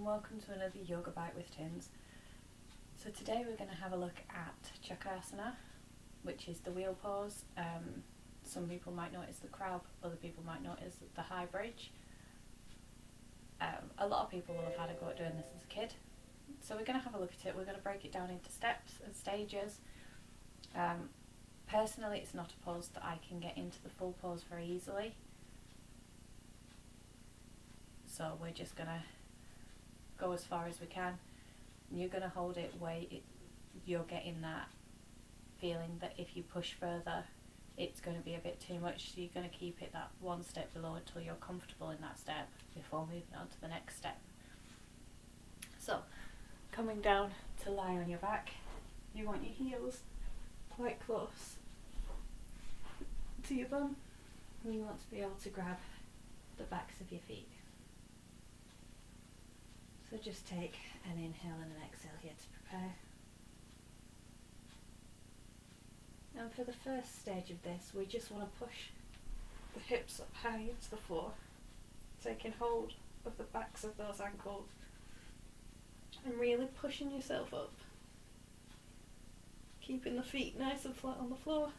and welcome to another Yoga Bite with Tins. So today we're going to have a look at Chakrasana, which is the wheel pose. Some people might know it as the crab, other people might know it as the high bridge. A lot of people will have had a go at doing this as a kid. So we're going to have a look at it. We're going to break it down into steps and stages. Personally, it's not a pose that I can get into the full pose very easily. So we're just going to go as far as we can. And you're going to hold it where you're getting that feeling that if you push further, it's going to be a bit too much. So you're going to keep it that one step below until you're comfortable in that step before moving on to the next step. So coming down to lie on your back, you want your heels quite close to your bum, and you want to be able to grab the backs of your feet. So just take an inhale and an exhale here to prepare. And for the first stage of this, we just want to push the hips up high into the floor, taking hold of the backs of those ankles and really pushing yourself up, keeping the feet nice and flat on the floor.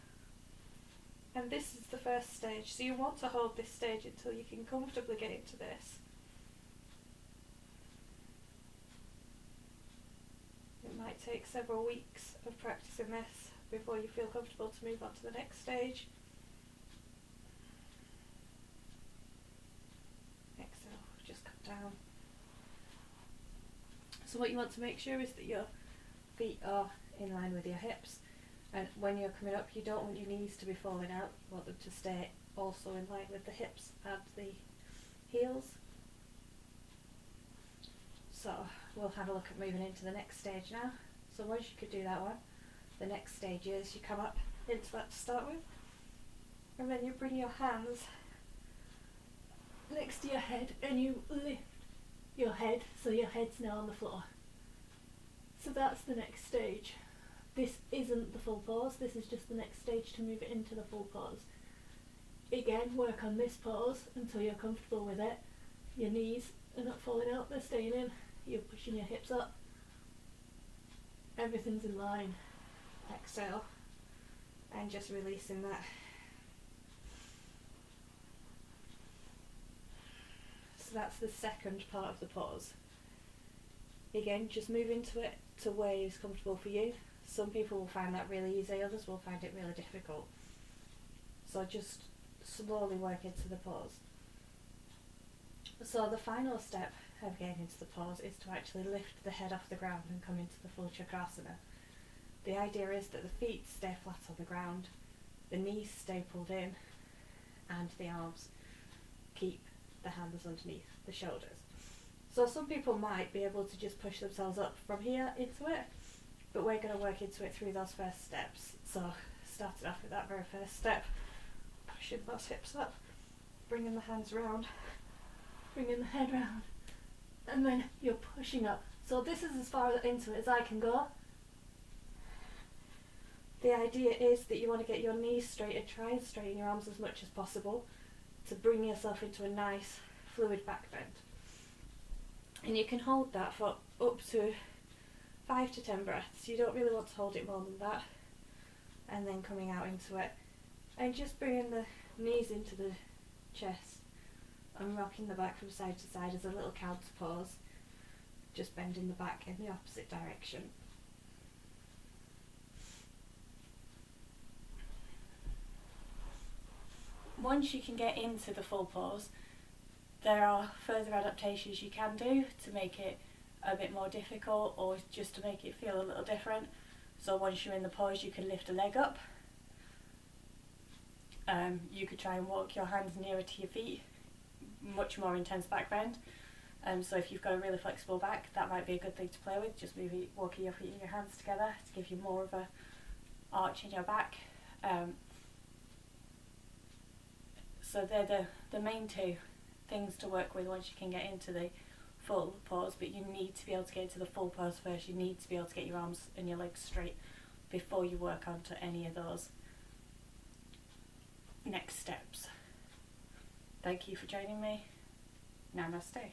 And this is the first stage, so you want to hold this stage until you can comfortably get into this. It might take several weeks of practicing this before you feel comfortable to move on to the next stage. Exhale, just come down. So what you want to make sure is that your feet are in line with your hips, and when you're coming up you don't want your knees to be falling out, you want them to stay also in line with the hips and the heels. So we'll have a look at moving into the next stage now. So once you could do that one, the next stage is you come up into that to start with, and then you bring your hands next to your head and you lift your head so your head's now on the floor. So that's the next stage. This isn't the full pose, this is just the next stage to move it into the full pose. Again, work on this pose until you're comfortable with it. Your knees are not falling out, they're staying in. You're pushing your hips up. Everything's in line. Exhale. And just releasing that. So that's the second part of the pose. Again, just move into it to where is comfortable for you. Some people will find that really easy, others will find it really difficult. So just slowly work into the pose. So the final step of getting into the pose is to actually lift the head off the ground and come into the full Chakrasana. The idea is that the feet stay flat on the ground, the knees stay pulled in, and the arms keep the hands underneath the shoulders. So some people might be able to just push themselves up from here into it, but we're going to work into it through those first steps. So starting off with that very first step, pushing those hips up, bringing the hands round, bringing the head round, and then you're pushing up. So this is as far into it as I can go. The idea is that you want to get your knees straight and try and straighten your arms as much as possible to bring yourself into a nice fluid back bend. And you can hold that for up to 5 to 10 breaths. You don't really want to hold it more than that. And then coming out into it and just bringing the knees into the chest and rocking the back from side to side as a little counter pose, just bending the back in the opposite direction. Once you can get into the full pose, there are further adaptations you can do to make it a bit more difficult or just to make it feel a little different. So once you're in the pose, you can lift a leg up. You could try and walk your hands nearer to your feet, much more intense back bend. So if you've got a really flexible back, that might be a good thing to play with, just maybe walking your feet and your hands together to give you more of a arch in your back. So they're the main two things to work with once you can get into the full pose, but you need to be able to get into the full pose first. You need to be able to get your arms and your legs straight before you work onto any of those next steps. Thank you for joining me. Namaste.